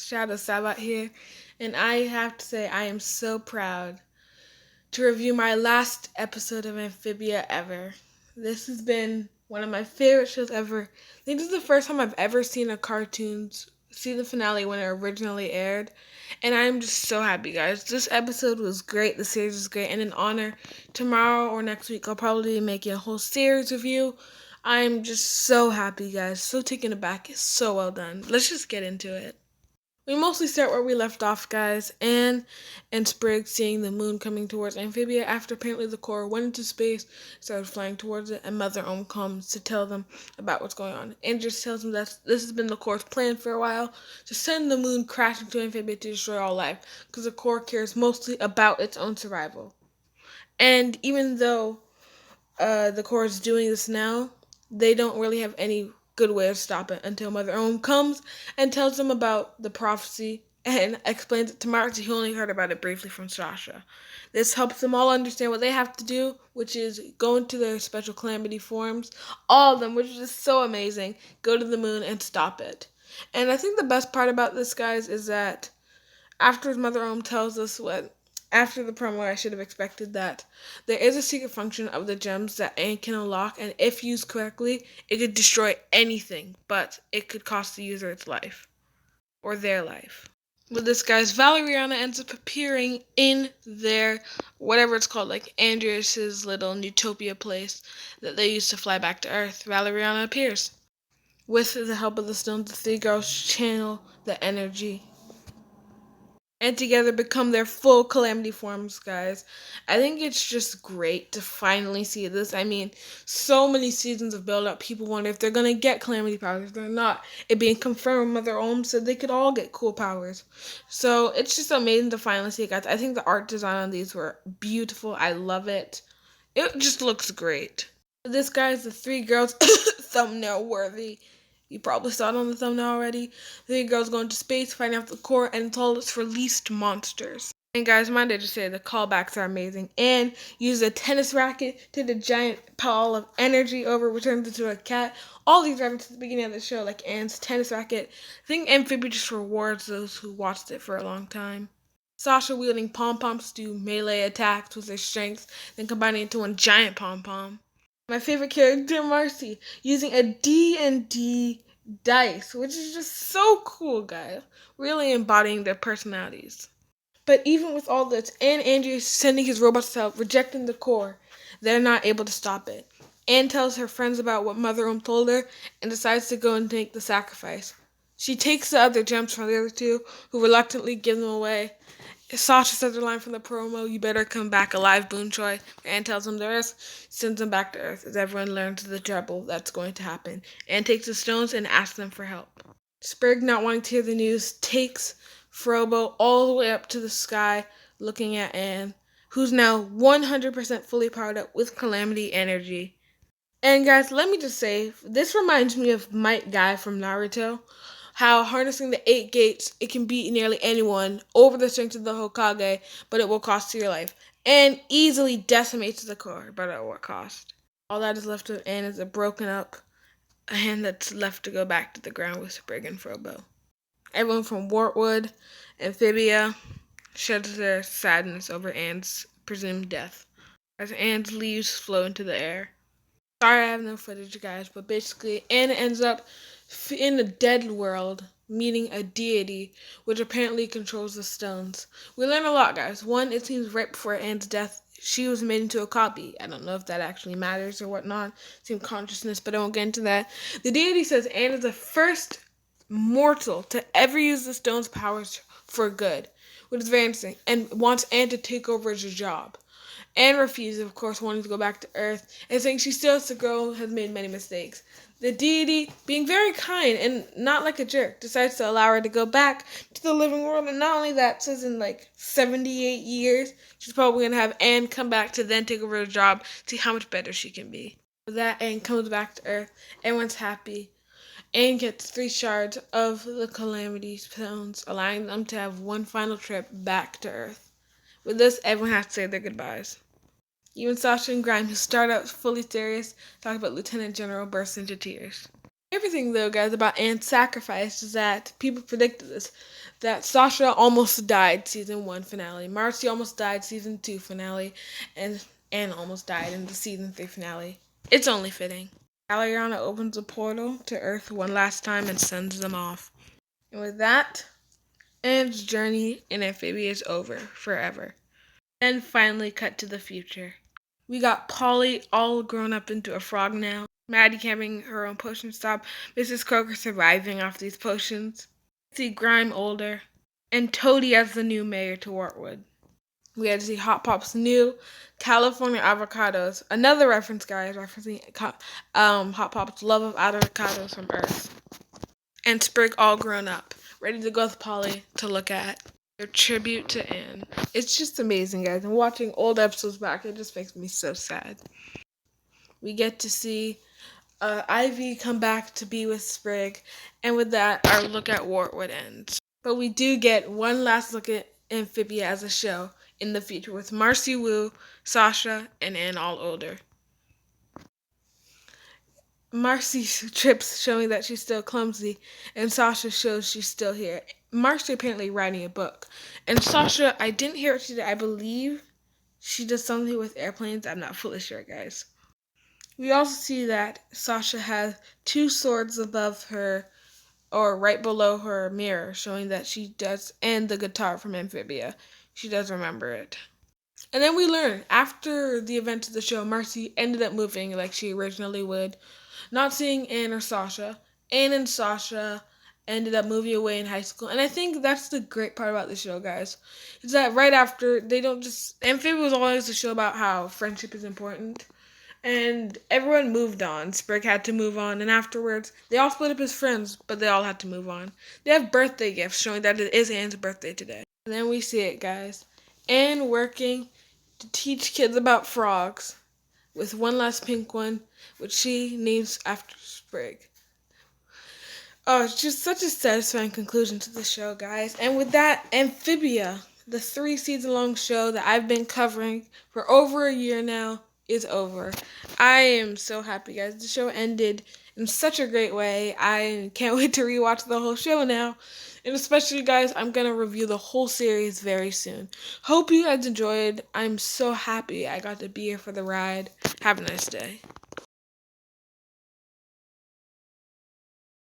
Shadow Sabat here, and I have to say I am so proud to review my last episode of Amphibia ever. This has been one of my favorite shows ever. I think this is the first time I've ever seen a cartoon see the finale when it originally aired, and I'm just so happy, guys. This episode was great. The series was great, and in honor, tomorrow or next week I'll probably be making a whole series review. I'm just so happy, guys. So taken aback. It's so well done. Let's just get into it. We mostly start where we left off, guys. Anne and Sprig seeing the moon coming towards Amphibia after apparently the core went into space, started flying towards it, and Mother Ohm comes to tell them about what's going on. Anne just tells them that this has been the core's plan for a while, to send the moon crashing to Amphibia to destroy all life, because the core cares mostly about its own survival. And even though the core is doing this now, they don't really have any good way to stop it until Mother Ohm comes and tells them about the prophecy and explains it to Marcy, who only heard about it briefly from Sasha. This helps them all understand what they have to do, which is go into their special calamity forms, all of them, which is just so amazing, go to the moon and stop it. And I think the best part about this, guys, is that after Mother Ohm tells us after the promo, I should have expected that there is a secret function of the gems that Anne can unlock, and if used correctly, it could destroy anything, but it could cost the user its life. Or their life. With this, guys, Valeriana ends up appearing in their, whatever it's called, like Andreas's little Utopia place that they used to fly back to Earth. Valeriana appears. With the help of the stones, the three girls channel the energy and together become their full calamity forms, guys. I think it's just great to finally see this. I mean, so many seasons of build-up, people wonder if they're going to get calamity powers. They're not. It being confirmed, Mother Ohm said they could all get cool powers. So it's just amazing to finally see it, guys. I think the art design on these were beautiful. I love it. It just looks great. This, guys, the three girls thumbnail worthy. You probably saw it on the thumbnail already. The three girls go into space, finding out the core, and it's all its released monsters. And guys, mind I just say the callbacks are amazing. And uses a tennis racket to the giant ball of energy over, which turns into a cat. All these references at the beginning of the show, like Anne's tennis racket. I think Amphibia just rewards those who watched it for a long time. Sasha wielding pom-poms to do melee attacks with their strength, then combining into one giant pom-pom. My favorite character, Marcy, using a D&D dice, which is just so cool, guys. Really embodying their personalities. But even with all this, and Andrew sending his robots to help, rejecting the core, they're not able to stop it. Anne tells her friends about what Mother Ohm told her and decides to go and make the sacrifice. She takes the other gems from the other two, who reluctantly give them away. Sasha says the line from the promo, "You better come back alive, Boonchoy." Anne tells him the rest, sends them back to Earth as everyone learns the trouble that's going to happen. Anne takes the stones and asks them for help. Sprig, not wanting to hear the news, takes Frobo all the way up to the sky, looking at Anne, who's now 100% fully powered up with calamity energy. And guys, let me just say, this reminds me of Might Guy from Naruto. How harnessing the 8 gates, it can beat nearly anyone over the strength of the Hokage, but it will cost you your life. And easily decimates the core, but at what cost? All that is left of Anne is a broken up hand that's left to go back to the ground with Sprig and Frobo. Everyone from Wartwood, Amphibia, sheds their sadness over Anne's presumed death, as Anne's leaves flow into the air. Sorry I have no footage, guys, but basically Anne ends up in a dead world, meeting a deity, which apparently controls the stones. We learn a lot, guys. One, it seems right before Anne's death, she was made into a copy. I don't know if that actually matters or whatnot. It seemed consciousness, but I won't get into that. The deity says Anne is the first mortal to ever use the stone's powers for good, which is very interesting, and wants Anne to take over as a job. Anne refuses, of course, wanting to go back to Earth, and saying she still has to grow, has made many mistakes. The deity, being very kind and not like a jerk, decides to allow her to go back to the living world, and not only that, says in like 78 years, she's probably going to have Anne come back to then take over her job, see how much better she can be. With that, Anne comes back to Earth, everyone's happy. Anne gets 3 shards of the Calamity Stones, allowing them to have one final trip back to Earth. With this, everyone has to say their goodbyes. Even Sasha and Grime, who start out fully serious, talk about Lieutenant General, burst into tears. Everything though, guys, about Anne's sacrifice is that people predicted this. That Sasha almost died season 1 finale. Marcy almost died season 2 finale. And Anne almost died in the season 3 finale. It's only fitting. Aliana opens a portal to Earth one last time and sends them off. And with that, Anne's journey in Amphibia is over forever. Then finally cut to the future. We got Polly all grown up into a frog now. Maddie having her own potion stop. Mrs. Croker surviving off these potions. See Grime older. And Toadie as the new mayor to Wartwood. We had to see Hot Pop's new California avocados. Another reference, guys, referencing Hot Pop's love of avocados from Earth. And Sprig all grown up, ready to go with Polly to look at their tribute to Anne. It's just amazing, guys. And watching old episodes back, it just makes me so sad. We get to see Ivy come back to be with Sprig, and with that, our look at Wartwood ends. But we do get one last look at Amphibia as a show in the future with Marcy Wu, Sasha, and Anne all older. Marcy trips showing that she's still clumsy, and Sasha shows she's still here. Marcy apparently writing a book. And Sasha, I didn't hear what she did. I believe she does something with airplanes. I'm not fully sure, guys. We also see that Sasha has 2 swords above her, or right below her mirror, showing that she does, and the guitar from Amphibia. She does remember it. And then we learn, after the events of the show, Marcy ended up moving like she originally would, not seeing Anne or Sasha. Anne and Sasha ended up moving away in high school. And I think that's the great part about the show, guys. Is that right after, they don't just... Amphibia was always a show about how friendship is important. And everyone moved on. Sprig had to move on. And afterwards, they all split up as friends, but they all had to move on. They have birthday gifts showing that it is Anne's birthday today. And then we see it, guys. Anne working to teach kids about frogs with one last pink one, which she names after Sprig. Oh, it's just such a satisfying conclusion to the show, guys. And with that, Amphibia, the 3-season-long show that I've been covering for over a year now, is over. I am so happy, guys. The show ended in such a great way. I can't wait to rewatch the whole show now. And especially, guys, I'm going to review the whole series very soon. Hope you guys enjoyed. I'm so happy I got to be here for the ride. Have a nice day.